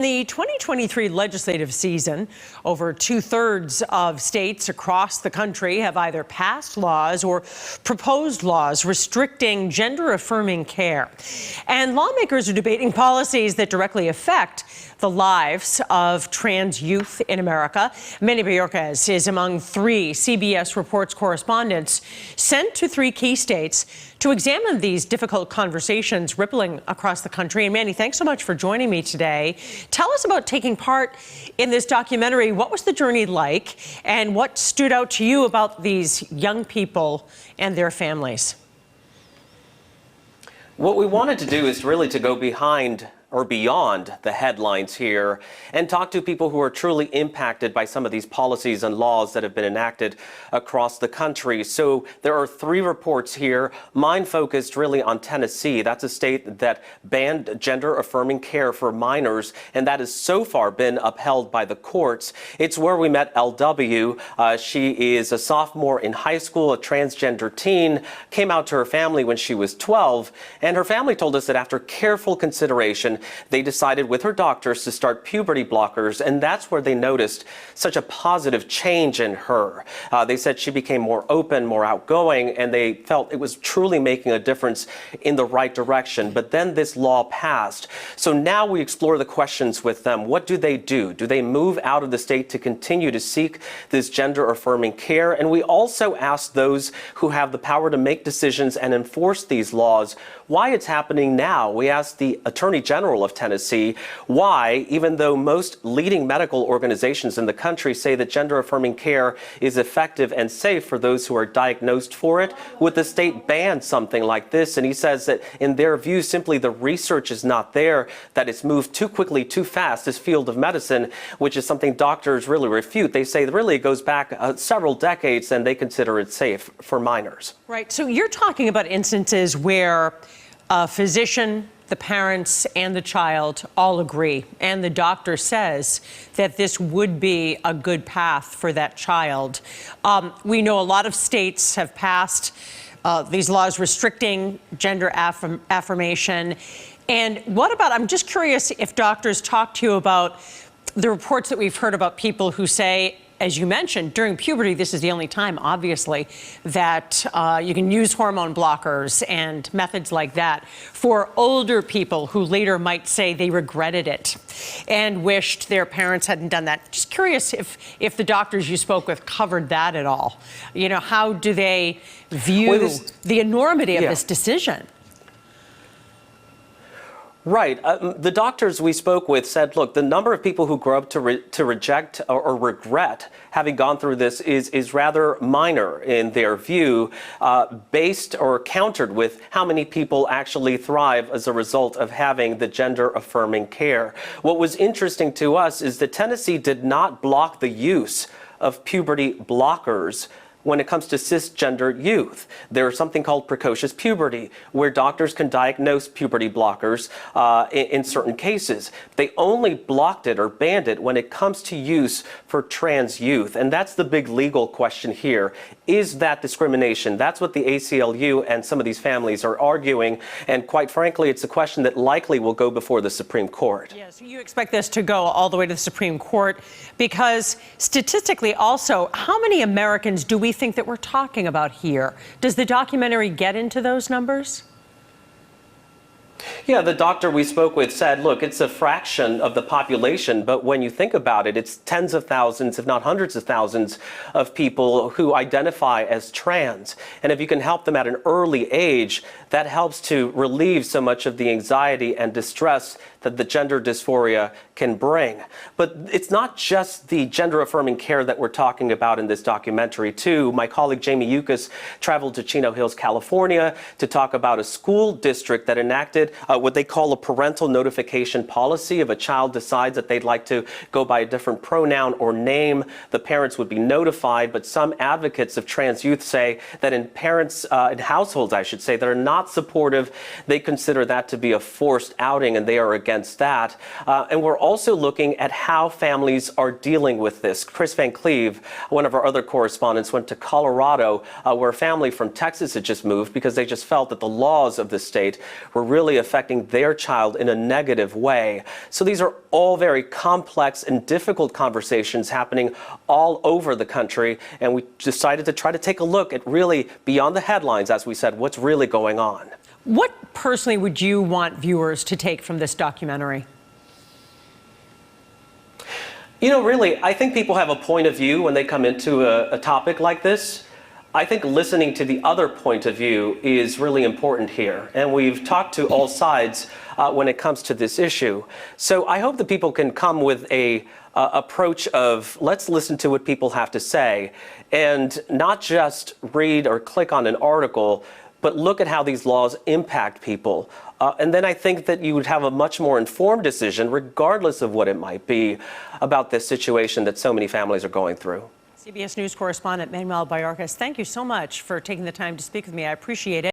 The 2023 legislative season, over 2/3 of states across the country have either passed laws or proposed laws restricting gender-affirming care. And lawmakers are debating policies that directly affect the lives of trans youth in America. Manuel Bojorquez is among 3 CBS Reports correspondents sent to 3 key states to examine these difficult conversations rippling across the country. And Manny, thanks so much for joining me today. Tell us about taking part in this documentary. What was the journey like, and what stood out to you about these young people and their families? What we wanted to do is really to go behind or beyond the headlines here and talk to people who are truly impacted by some of these policies and laws that have been enacted across the country. So there are 3 reports here, mine focused really on Tennessee. That's a state that banned gender-affirming care for minors, and that has so far been upheld by the courts. It's where we met LW. She is a sophomore in high school, a transgender teen, came out to her family when she was 12, and her family told us that after careful consideration, they decided with her doctors to start puberty blockers, and that's where they noticed such a positive change in her. They said she became more open, more outgoing, and they felt it was truly making a difference in the right direction. But then this law passed. So now we explore the questions with them. What do they do? Do they move out of the state to continue to seek this gender-affirming care? And we also ask those who have the power to make decisions and enforce these laws why it's happening now. We asked the Attorney General of Tennessee why, even though most leading medical organizations in the country say that gender-affirming care is effective and safe for those who are diagnosed for it, would the state ban something like this? And he says that in their view, simply the research is not there, that it's moved too quickly, too fast, this field of medicine, which is something doctors really refute. They say that really it goes back several decades and they consider it safe for minors. Right. So you're talking about instances where a physician, the parents, and the child all agree, and the doctor says that this would be a good path for that child. We know a lot of states have passed these laws restricting gender affirmation. And what about, I'm just curious if doctors talk to you about the reports that we've heard about people who say, as you mentioned, during puberty, this is the only time, obviously, that you can use hormone blockers and methods like that for older people who later might say they regretted it and wished their parents hadn't done that. Just curious if the doctors you spoke with covered that at all. You know, how do they view the enormity of this decision? Right. The doctors we spoke with said, look, the number of people who grow up to reject or regret having gone through this is rather minor in their view, based or countered with how many people actually thrive as a result of having the gender-affirming care. What was interesting to us is that Tennessee did not block the use of puberty blockers when it comes to cisgender youth. There's something called precocious puberty, where doctors can diagnose puberty blockers in certain cases. They only blocked it or banned it when it comes to use for trans youth. And that's the big legal question here. Is that discrimination? That's what the ACLU and some of these families are arguing. And quite frankly, it's a question that likely will go before the Supreme Court. Yeah, so you expect this to go all the way to the Supreme Court, because statistically also, how many Americans do we think that we're talking about here? Does the documentary get into those numbers? Yeah, the doctor we spoke with said, look, it's a fraction of the population, but when you think about it, it's tens of thousands, if not hundreds of thousands of people who identify as trans. And if you can help them at an early age, that helps to relieve so much of the anxiety and distress that the gender dysphoria can bring. But it's not just the gender-affirming care that we're talking about in this documentary, too. My colleague Jamie Yukas traveled to Chino Hills, California, to talk about a school district that enacted what they call a parental notification policy. If a child decides that they'd like to go by a different pronoun or name, the parents would be notified. But some advocates of trans youth say that in households, I should say, that are not supportive, they consider that to be a forced outing, and they are against against that. And we're also looking at how families are dealing with this. Chris Van Cleve, one of our other correspondents, went to Colorado, where a family from Texas had just moved because they just felt that the laws of the state were really affecting their child in a negative way. So these are all very complex and difficult conversations happening all over the country, and we decided to try to take a look at really beyond the headlines, as we said, what's really going on. What personally would you want viewers to take from this documentary? You know, really, I think people have a point of view when they come into a topic like this. I think listening to the other point of view is really important here. And we've talked to all sides when it comes to this issue. So I hope that people can come with a approach of let's listen to what people have to say and not just read or click on an article, but look at how these laws impact people. And then I think that you would have a much more informed decision, regardless of what it might be, about this situation that so many families are going through. CBS News correspondent Manuel Bojorquez, thank you so much for taking the time to speak with me. I appreciate it.